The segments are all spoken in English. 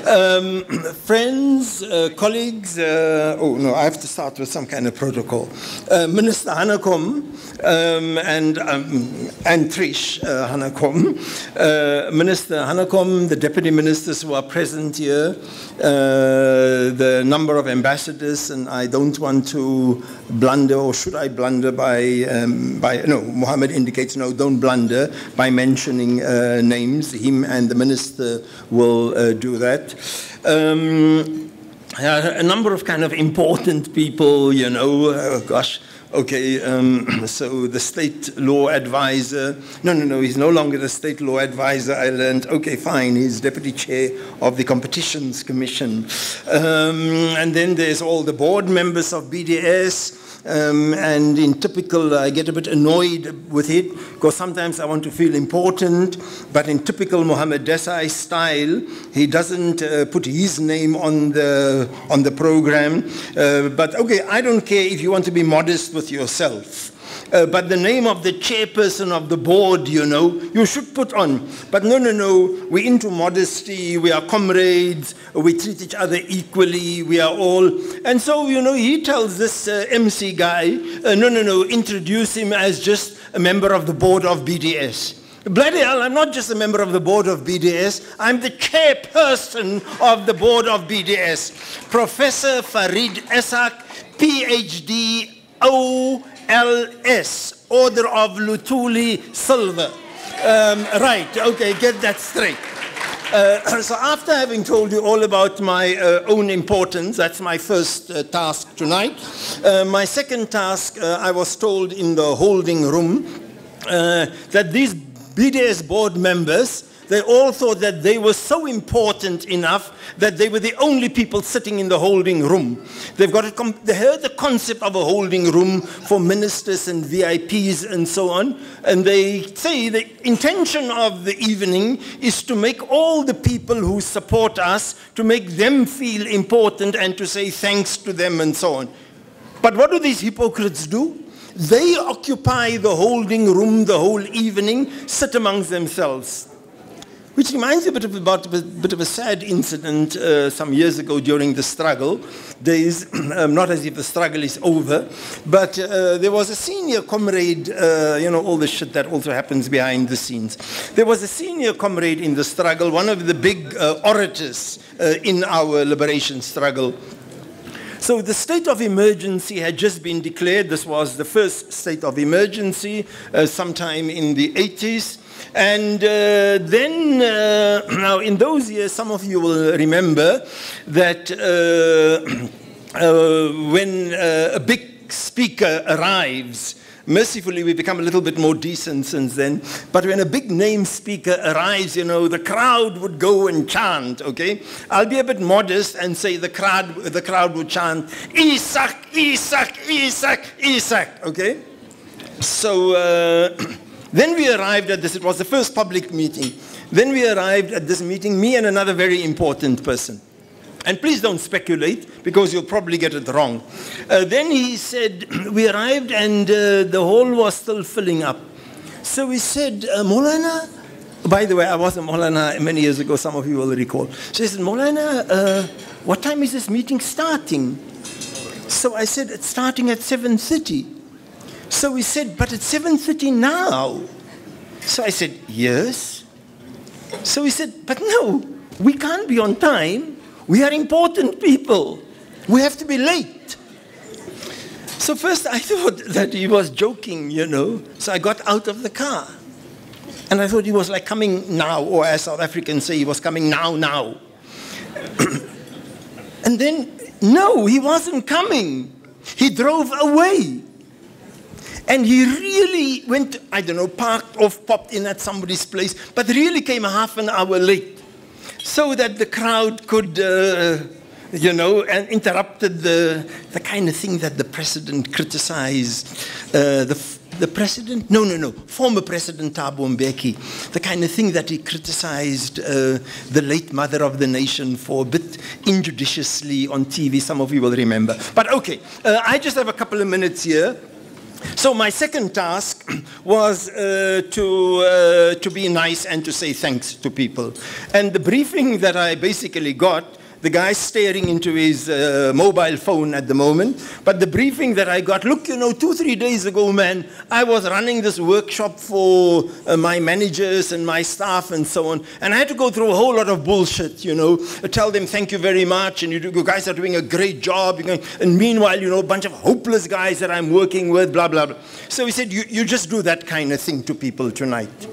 Friends, colleagues, oh no, I have to start with some kind of protocol. Minister Hanekom and Trish Hanekom. Minister Hanekom, the deputy ministers who are present here, the number of ambassadors, and I don't want to blunder, or should I blunder no, Mohammed indicates no, don't blunder by mentioning names. Him and the minister will do that. A number of kind of important people, you know, gosh, okay, so the state law advisor, no, he's no longer the state law advisor, I learned, okay, fine, he's deputy chair of the Competitions Commission. And then there's all the board members of BDS, and in typical, I get a bit annoyed with it, because sometimes I want to feel important, but in typical Mohammed Desai style, he doesn't put his name on the program. But okay, I don't care if you want to be modest with yourself. But the name of the chairperson of the board, you know, you should put on. But no, we're into modesty, we are comrades, we treat each other equally, we are all. And so, you know, he tells this MC guy, no, introduce him as just a member of the board of BDS. Bloody hell, I'm not just a member of the board of BDS, I'm the chairperson of the board of BDS. Professor Farid Esack, PhD, OLS, Order of Lutuli Silver. Right, okay, get that straight. So after having told you all about my own importance, that's my first task tonight. My second task, I was told in the holding room that these BDS board members, they all thought that they were so important enough that they were the only people sitting in the holding room. They heard the concept of a holding room for ministers and VIPs and so on, and they say the intention of the evening is to make all the people who support us, to make them feel important and to say thanks to them and so on. But what do these hypocrites do? They occupy the holding room the whole evening, sit amongst themselves. Which reminds me about a bit of a sad incident some years ago during the struggle days, not as if the struggle is over, but there was a senior comrade, you know, all the shit that also happens behind the scenes. There was a senior comrade in the struggle, one of the big orators in our liberation struggle. So the state of emergency had just been declared. This was the first state of emergency sometime in the 80s. And then, now in those years, some of you will remember that when a big speaker arrives, mercifully, we've become a little bit more decent since then. But when a big name speaker arrives, you know, the crowd would go and chant, okay? I'll be a bit modest and say the crowd would chant, Esack, Esack, Esack, Esack, okay? So then we arrived at this. It was the first public meeting. Then we arrived at this meeting, me and another very important person. And please don't speculate, because you'll probably get it wrong. Then he said, we arrived and the hall was still filling up. So we said, Maulana, by the way, I was a Maulana many years ago, some of you will recall. So he said, Maulana, what time is this meeting starting? So I said, it's starting at 7:30. So we said, but it's 7:30 now. So I said, yes. So he said, but no, we can't be on time. We are important people. We have to be late. So first I thought that he was joking, you know. So I got out of the car. And I thought he was like coming now, or as South Africans say, he was coming now. And then, no, he wasn't coming. He drove away. And he really went, I don't know, parked off, popped in at somebody's place, but really came half an hour late, so that the crowd could, you know, and interrupted the kind of thing that the president criticized. The president? No, former President Thabo Mbeki. The kind of thing that he criticized the late mother of the nation for a bit injudiciously on TV. Some of you will remember. But okay, I just have a couple of minutes here. So my second task was to be nice and to say thanks to people. And the briefing that I basically got, the guy's staring into his mobile phone at the moment, but the briefing that I got, look, you know, 2-3 days ago, man, I was running this workshop for my managers and my staff and so on, and I had to go through a whole lot of bullshit, you know, tell them thank you very much, and you guys are doing a great job, and meanwhile, you know, a bunch of hopeless guys that I'm working with, blah, blah, blah. So he said, you just do that kind of thing to people tonight.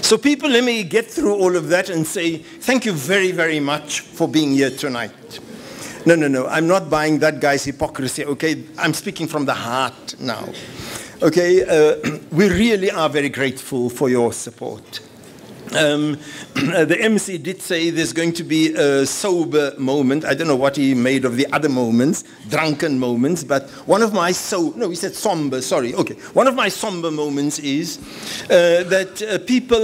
So people, let me get through all of that and say, thank you very, very much for being here tonight. No, I'm not buying that guy's hypocrisy, okay? I'm speaking from the heart now, okay? We really are very grateful for your support. The MC did say there's going to be a sober moment. I don't know what he made of the other moments, drunken moments, but one of my he said somber, sorry. Okay, one of my somber moments is that people,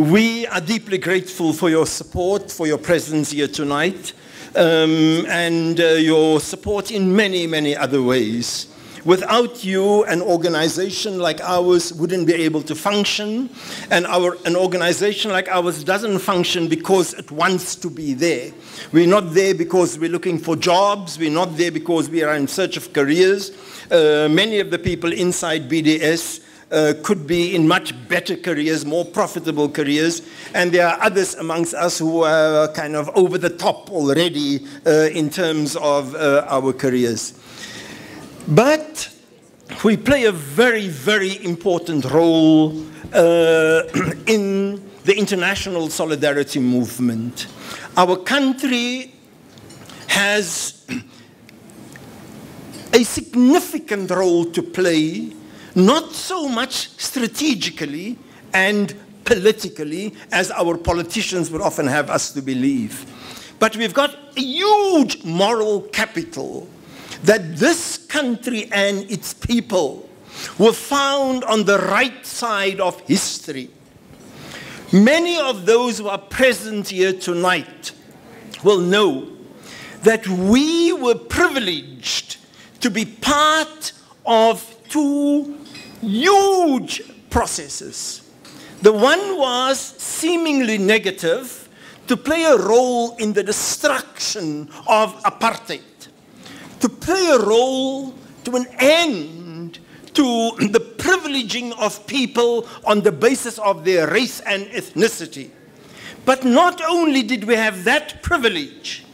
we are deeply grateful for your support, for your presence here tonight, and your support in many, many other ways. Without you, an organization like ours wouldn't be able to function, and an organization like ours doesn't function because it wants to be there. We're not there because we're looking for jobs. We're not there because we are in search of careers. Many of the people inside BDS could be in much better careers, more profitable careers, and there are others amongst us who are kind of over the top already in terms of our careers. But we play a very, very important role in the international solidarity movement. Our country has a significant role to play, not so much strategically and politically as our politicians would often have us to believe. But we've got a huge moral capital that this country and its people were found on the right side of history. Many of those who are present here tonight will know that we were privileged to be part of two huge processes. The one was seemingly negative, to play a role in the destruction of apartheid, to play a role to an end to the privileging of people on the basis of their race and ethnicity. But not only did we have that privilege,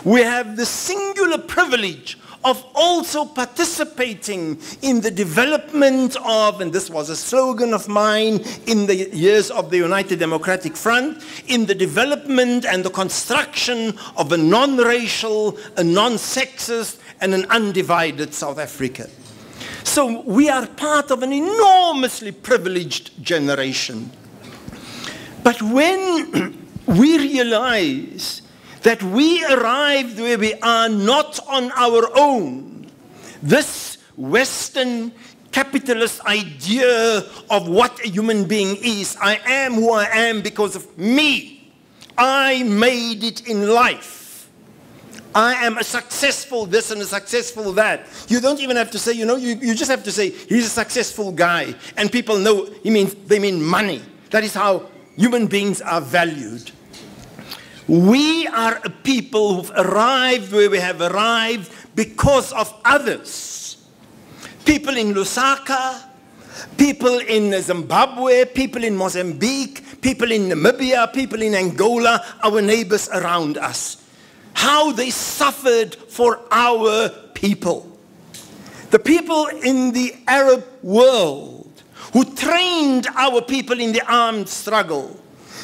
we have the singular privilege of also participating in the development of, and this was a slogan of mine in the years of the United Democratic Front, in the development and the construction of a non-racial, a non-sexist, and an undivided South Africa. So we are part of an enormously privileged generation. But when we realize that we arrived where we are not on our own, this Western capitalist idea of what a human being is, I am who I am because of me. I made it in life. I am a successful this and a successful that. You don't even have to say, you know, you just have to say, he's a successful guy. And people know they mean money. That is how human beings are valued. We are a people who've arrived where we have arrived because of others. People in Lusaka, people in Zimbabwe, people in Mozambique, people in Namibia, people in Angola, our neighbors around us. How they suffered for our people. The people in the Arab world who trained our people in the armed struggle.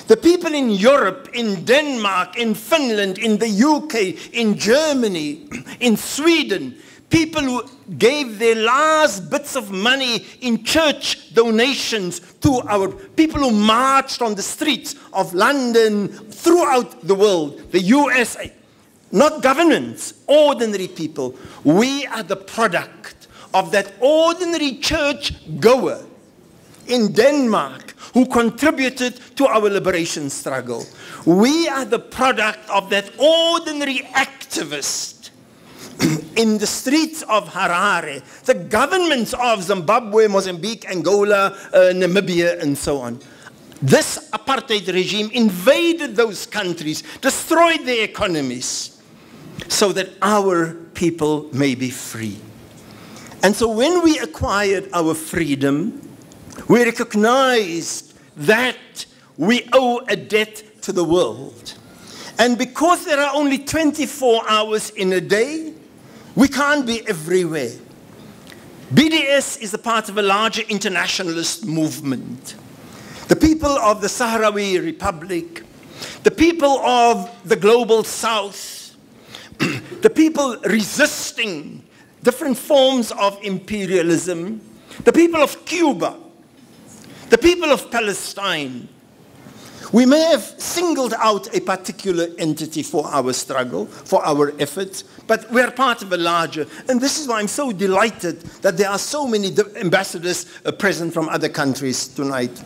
The people in Europe, in Denmark, in Finland, in the UK, in Germany, in Sweden, people who gave their last bits of money in church donations to our people who marched on the streets of London, throughout the world, the USA. Not governments, ordinary people. We are the product of that ordinary church goer in Denmark who contributed to our liberation struggle. We are the product of that ordinary activist in the streets of Harare, the governments of Zimbabwe, Mozambique, Angola, Namibia, and so on. This apartheid regime invaded those countries, destroyed their economies, so that our people may be free. And so when we acquired our freedom, we recognized that we owe a debt to the world. And because there are only 24 hours in a day, we can't be everywhere. BDS is a part of a larger internationalist movement. The people of the Sahrawi Republic, the people of the Global South, the people resisting different forms of imperialism, the people of Cuba, the people of Palestine. We may have singled out a particular entity for our struggle, for our efforts, but we're part of a larger. And this is why I'm so delighted that there are so many ambassadors present from other countries tonight.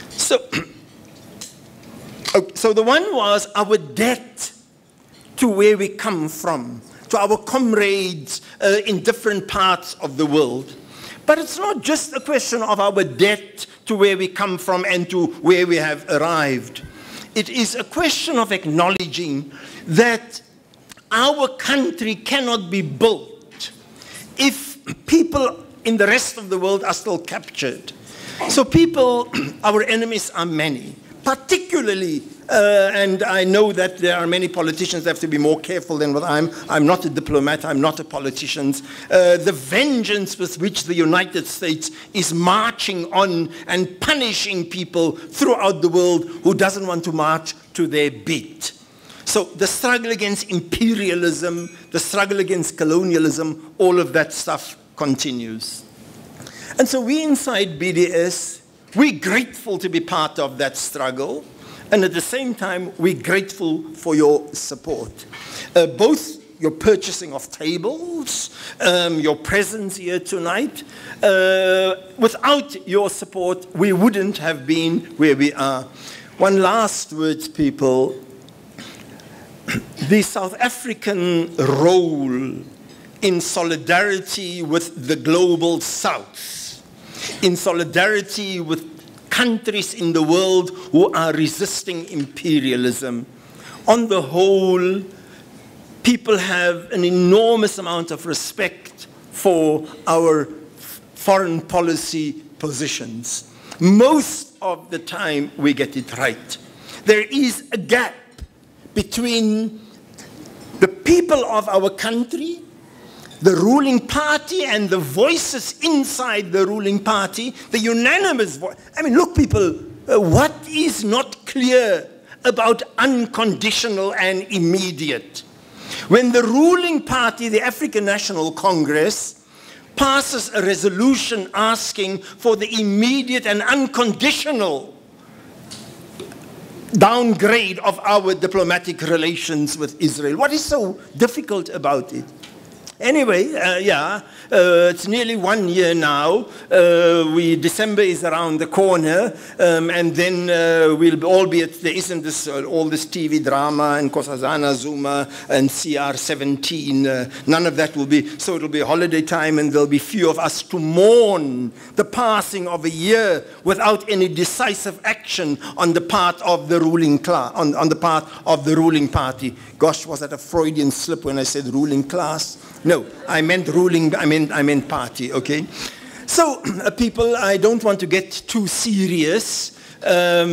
So the one was our debt to where we come from, to our comrades in different parts of the world. But it's not just a question of our debt to where we come from and to where we have arrived. It is a question of acknowledging that our country cannot be built if people in the rest of the world are still captured. So people, our enemies are many, particularly, and I know that there are many politicians that have to be more careful than what I'm not a diplomat, I'm not a politician. The vengeance with which the United States is marching on and punishing people throughout the world who doesn't want to march to their beat. So the struggle against imperialism, the struggle against colonialism, all of that stuff continues. And so we inside BDS, we're grateful to be part of that struggle, and at the same time, we're grateful for your support. Both your purchasing of tables, your presence here tonight. Without your support, we wouldn't have been where we are. One last word, people. The South African role in solidarity with the Global South, in solidarity with countries in the world who are resisting imperialism. On the whole, people have an enormous amount of respect for our foreign policy positions. Most of the time, we get it right. There is a gap between the people of our country, the ruling party, and the voices inside the ruling party, the unanimous voice. I mean, look, people, what is not clear about unconditional and immediate? When the ruling party, the African National Congress, passes a resolution asking for the immediate and unconditional downgrade of our diplomatic relations with Israel, what is so difficult about it? Anyway, it's nearly 1 year now. December is around the corner, and then we'll all be at, there isn't this, all this TV drama and Nkosazana Zuma and CR17. None of that will be, so it'll be holiday time, and there'll be few of us to mourn the passing of a year without any decisive action on the part of the ruling class, on the part of the ruling party. Gosh, was that a Freudian slip when I said ruling class? No, I meant ruling, I meant party, okay? So, people, I don't want to get too serious. I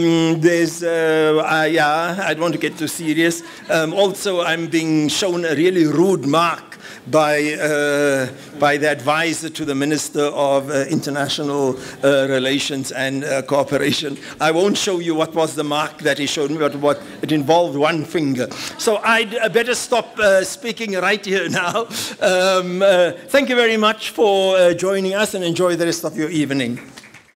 don't want to get too serious. Also, I'm being shown a really rude mark by the advisor to the Minister of International Relations and Cooperation. I won't show you what was the mark that he showed me, but what it involved one finger. So I'd better stop speaking right here now. Thank you very much for joining us, and enjoy the rest of your evening.